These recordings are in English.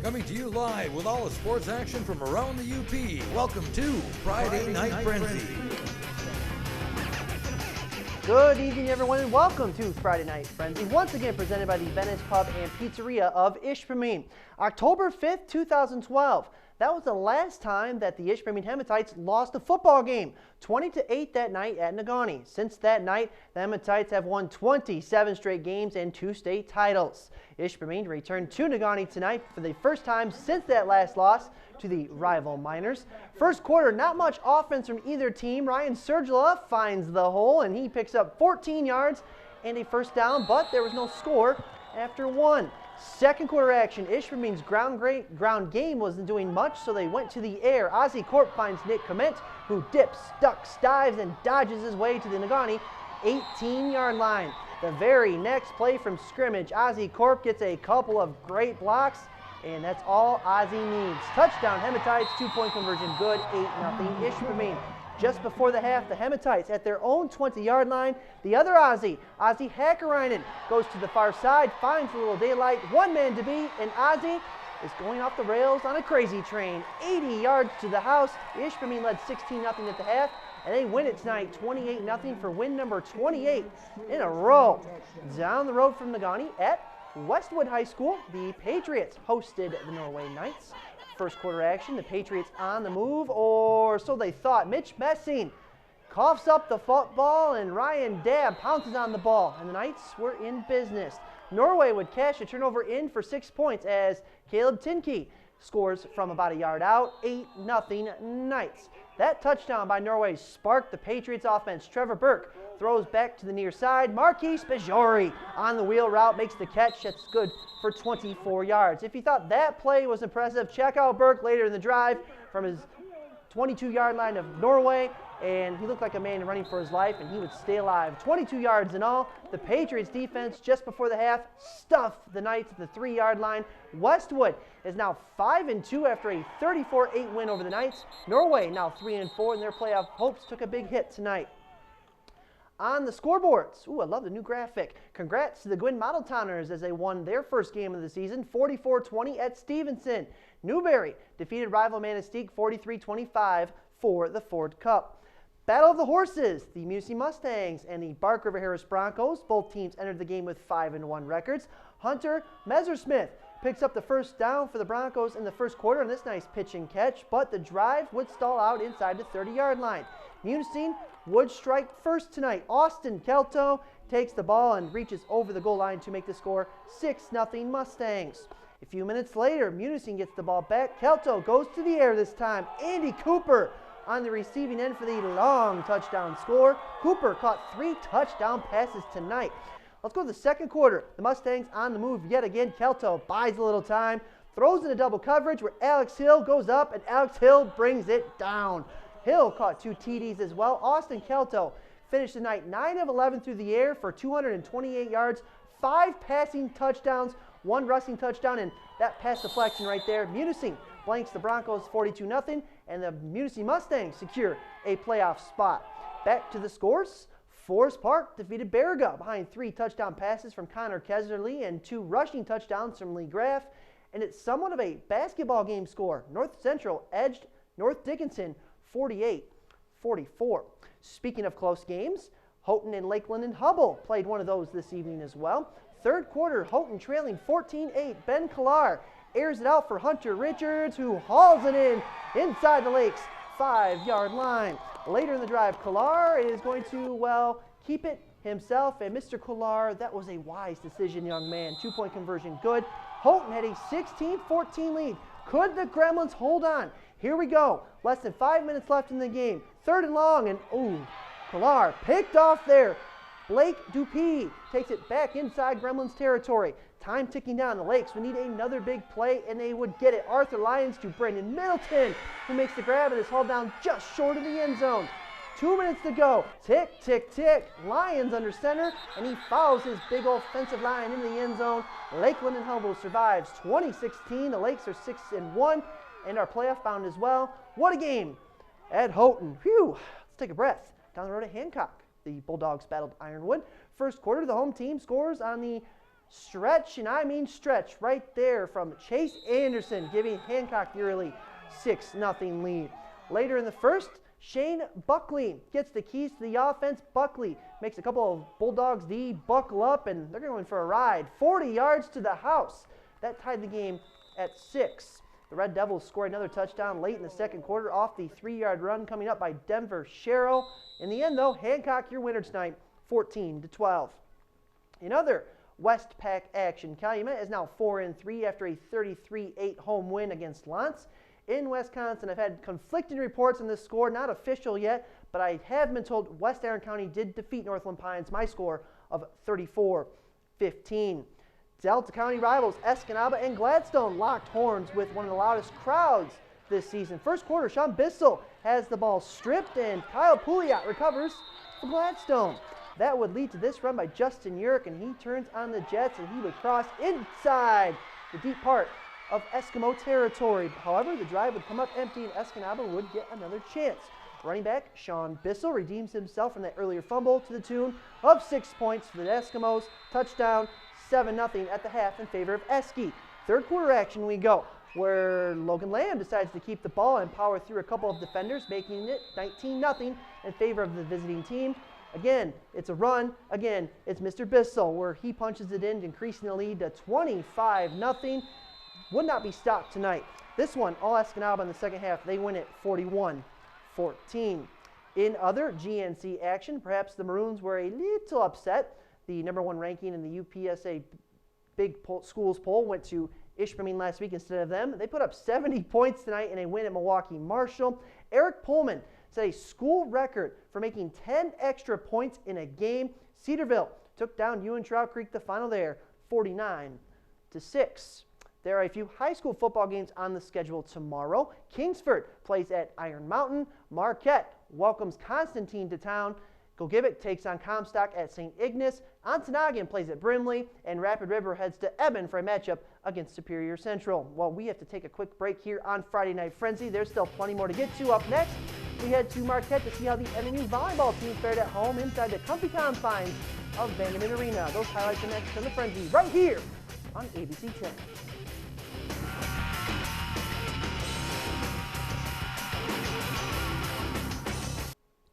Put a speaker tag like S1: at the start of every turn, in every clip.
S1: Coming to you live with all the sports action from around the UP. Welcome to Friday Night Frenzy.
S2: Good evening, everyone, and welcome to Friday Night Frenzy, once again presented by the Venice Pub and Pizzeria of Ishpeming. October 5th, 2012. That was the last time that the Ishpeming Hematites lost a football game, 20-8 that night at Negaunee. Since that night, the Hematites have won 27 straight games and 2 state titles. Ishpeming returned to Negaunee tonight for the first time since that last loss to the rival Miners. First quarter, not much offense from either team. Ryan Sergila finds the hole, and he picks up 14 yards and a first down, but there was no score after one. Second quarter action, Ishpeming's ground game wasn't doing much, so they went to the air. Ozzie Corp finds Nick Clement, who dips, ducks, dives, and dodges his way to the Negaunee 18-yard line. The very next play from scrimmage, Ozzie Corp gets a couple of great blocks, and that's all Ozzie needs. Touchdown, Hematites, 2-point conversion, good, 8-0 Ishpeming. Just before the half, the Hematites at their own 20-yard line. The other Ozzie Hakkarainen, goes to the far side, finds a little daylight, one man to beat, and Ozzie is going off the rails on a crazy train. 80 yards to the house. Ishpeming led 16-0 at the half, and they win it tonight, 28-0 for win number 28 in a row. Down the road from Negaunee at Westwood High School, the Patriots hosted the Norway Knights. First quarter action, the Patriots on the move, or so they thought. Mitch Messing coughs up the football, and Ryan Dabb pounces on the ball, and the Knights were in business. Norway would cash a turnover in for 6 points as Caleb Tinke scores from about a yard out, 8-0 Knights. That touchdown by Norway sparked the Patriots offense. Trevor Burke throws back to the near side. Marquise Bajori on the wheel route makes the catch. That's good for 24 yards. If you thought that play was impressive, check out Burke later in the drive from his 22-yard line of Norway, and he looked like a man running for his life, and he would stay alive. 22 yards in all. The Patriots defense just before the half stuffed the Knights at the 3-yard line. Westwood is now 5-2 after a 34-8 win over the Knights. Norway now 3-4, and their playoff hopes took a big hit tonight. On the scoreboards, I love the new graphic. Congrats to the Gwyn Model Towners as they won their first game of the season, 44-20 at Stevenson. Newberry defeated rival Manistee 43-25 for the Ford Cup. Battle of the Horses, the Munising Mustangs and the Bark River Harris Broncos. Both teams entered the game with 5-1 records. Hunter Messersmith picks up the first down for the Broncos in the first quarter on this nice pitch and catch, but the drive would stall out inside the 30-yard line. Munising would strike first tonight. Austin Kelto takes the ball and reaches over the goal line to make the score 6-0 Mustangs. A few minutes later, Munising gets the ball back. Kelto goes to the air this time. Andy Cooper on the receiving end for the long touchdown score. Cooper caught 3 touchdown passes tonight. Let's go to the second quarter. The Mustangs on the move yet again. Kelto buys a little time, throws in a double coverage where Alex Hill goes up, and Alex Hill brings it down. Hill caught 2 TDs as well. Austin Kelto finished the night 9 of 11 through the air for 228 yards, 5 passing touchdowns, 1 rushing touchdown, and that pass deflection right there. Munising blanks the Broncos 42-0, and the Munising Mustangs secure a playoff spot. Back to the scores. Forest Park defeated Baraga behind 3 touchdown passes from Connor Keserly and 2 rushing touchdowns from Lee Graff, and it's somewhat of a basketball game score. North Central edged North Dickinson 48-44. Speaking of close games, Houghton and Lakeland and Hubble played one of those this evening as well. Third quarter, Houghton trailing 14-8. Ben Killar airs it out for Hunter Richards, who hauls it in inside the Lakes 5-yard line. Later in the drive, Killar is going to, keep it himself. And Mr. Killar, that was a wise decision, young man. 2-point conversion, good. Houghton had a 16-14 lead. Could the Gremlins hold on? Here we go. Less than 5 minutes left in the game. 3rd and long, and Killar picked off there. Blake Dupuis takes it back inside Gremlins territory. Time ticking down. The Lakes would need another big play, and they would get it. Arthur Lyons to Brendan Middleton, who makes the grab and is hauled down just short of the end zone. 2 minutes to go. Tick, tick, tick. Lyons under center, and he fouls his big offensive line in the end zone. Lakeland and Humboldt survives 2016. The Lakes are 6-1 and are playoff bound as well. What a game at Houghton. Phew. Let's take a breath. Down the road at Hancock, the Bulldogs battled Ironwood. First quarter, the home team scores on the Stretch, and I mean stretch, right there from Chase Anderson, giving Hancock the early 6-0 lead. Later in the first, Shane Buckley gets the keys to the offense. Buckley makes a couple of Bulldogs D buckle up, and they're going for a ride. 40 yards to the house. That tied the game at 6. The Red Devils scored another touchdown late in the second quarter off the 3-yard run coming up by Denver Sherrill. In the end, though, Hancock your winner tonight, 14-12. In other West Pack action, Calumet is now 4-3 after a 33-8 home win against Lance. In Wisconsin, I've had conflicting reports on this score, not official yet, but I have been told West Aaron County did defeat Northland Pines, my score of 34-15. Delta County rivals Escanaba and Gladstone locked horns with one of the loudest crowds this season. First quarter, Sean Bissell has the ball stripped, and Kyle Pouliot recovers for Gladstone. That would lead to this run by Justin Yerk, and he turns on the Jets, and he would cross inside the deep part of Eskimo territory. However, the drive would come up empty, and Escanaba would get another chance. Running back Sean Bissell redeems himself from that earlier fumble to the tune of 6 points for the Eskimos. Touchdown, 7-0 at the half in favor of Eski. Third quarter action we go, where Logan Lamb decides to keep the ball and power through a couple of defenders, making it 19-0 in favor of the visiting team. Again, it's a run. Again, it's Mr. Bissell, where he punches it in, increasing the lead to 25-0. Would not be stopped tonight. This one, all Escanaba in the second half, they win it 41-14. In other GNC action, perhaps the Maroons were a little upset. The #1 ranking in the UPSA Big Schools poll went to Ishpeming last week instead of them. They put up 70 points tonight in a win at Milwaukee Marshall. Eric Pullman set a school record for making 10 extra points in a game. Cedarville took down Ewan Trout Creek the final there, 49-6. There are a few high school football games on the schedule tomorrow. Kingsford plays at Iron Mountain. Marquette welcomes Constantine to town. Gogebic takes on Comstock at St. Ignace. Ontonagon plays at Brimley, and Rapid River heads to Eben for a matchup against Superior Central. Well, we have to take a quick break here on Friday Night Frenzy. There's still plenty more to get to. Up next, we head to Marquette to see how the NMU volleyball team fared at home inside the comfy confines of Vanderman Arena. Those highlights are next on the Frenzy right here on ABC 10.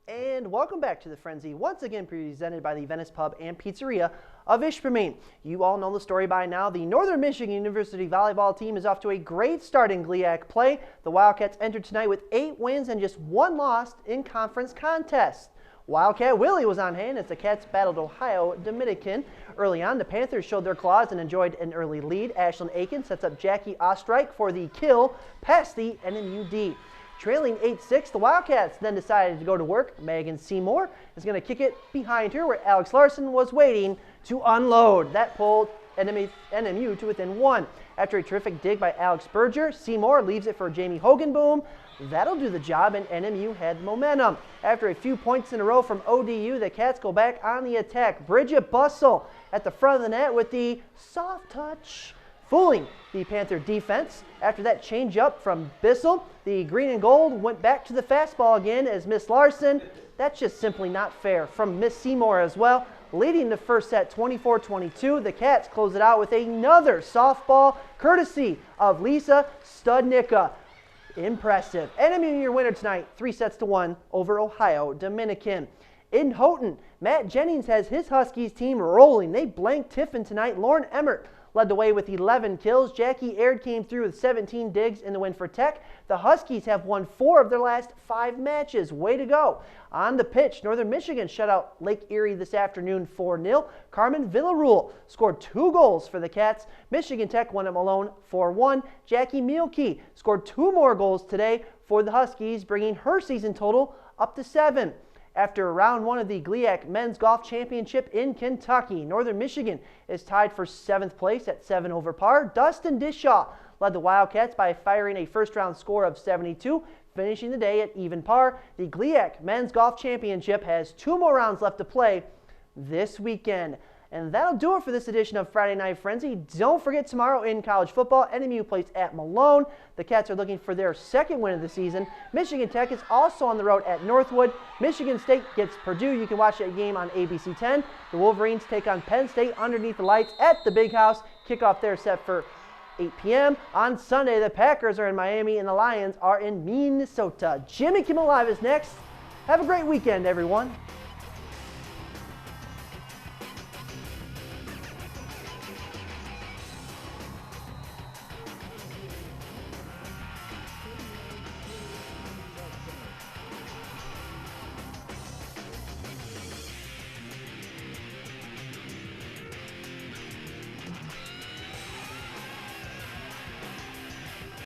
S2: And welcome back to the Frenzy, once again presented by the Venice Pub and Pizzeria of Ishpeming. You all know the story by now. The Northern Michigan University volleyball team is off to a great start in GLIAC play. The Wildcats entered tonight with 8 wins and just 1 loss in conference contests. Wildcat Willie was on hand as the Cats battled Ohio Dominican. Early on, the Panthers showed their claws and enjoyed an early lead. Ashlyn Aiken sets up Jackie Ostreich for the kill past the NMUD. Trailing 8-6, the Wildcats then decided to go to work. Megan Seymour is going to kick it behind her where Alex Larson was waiting to unload. That pulled NMU to within 1. After a terrific dig by Alex Berger, Seymour leaves it for Jamie Hogenboom. That'll do the job, and NMU had momentum. After a few points in a row from ODU, the Cats go back on the attack. Bridget Bussell at the front of the net with the soft touch, fooling the Panther defense. After that change up from Bissell, the green and gold went back to the fastball again as Miss Larson. That's just simply not fair from Miss Seymour as well. Leading the first set 24-22, the Cats close it out with another softball courtesy of Lisa Studnicka. Impressive. NMU your winner tonight, 3-1 over Ohio Dominican. In Houghton, Matt Jennings has his Huskies team rolling. They blanked Tiffin tonight. Lauren Emmert led the way with 11 kills. Jackie Aird came through with 17 digs in the win for Tech. The Huskies have won 4 of their last 5 matches. Way to go. On the pitch, Northern Michigan shut out Lake Erie this afternoon 4-0. Carmen Villarreal scored 2 goals for the Cats. Michigan Tech won at Malone 4-1. Jackie Mielke scored 2 more goals today for the Huskies, bringing her season total up to 7. After round 1 of the GLIAC Men's Golf Championship in Kentucky, Northern Michigan is tied for 7th place at 7 over par. Dustin Dishaw led the Wildcats by firing a first-round score of 72, finishing the day at even par. The GLIAC Men's Golf Championship has 2 more rounds left to play this weekend. And that'll do it for this edition of Friday Night Frenzy. Don't forget tomorrow in college football, NMU plays at Malone. The Cats are looking for their second win of the season. Michigan Tech is also on the road at Northwood. Michigan State gets Purdue. You can watch that game on ABC 10. The Wolverines take on Penn State underneath the lights at the Big House. Kickoff there set for 8 p.m. On Sunday, the Packers are in Miami and the Lions are in Minnesota. Jimmy Kimmel Live is next. Have a great weekend, everyone.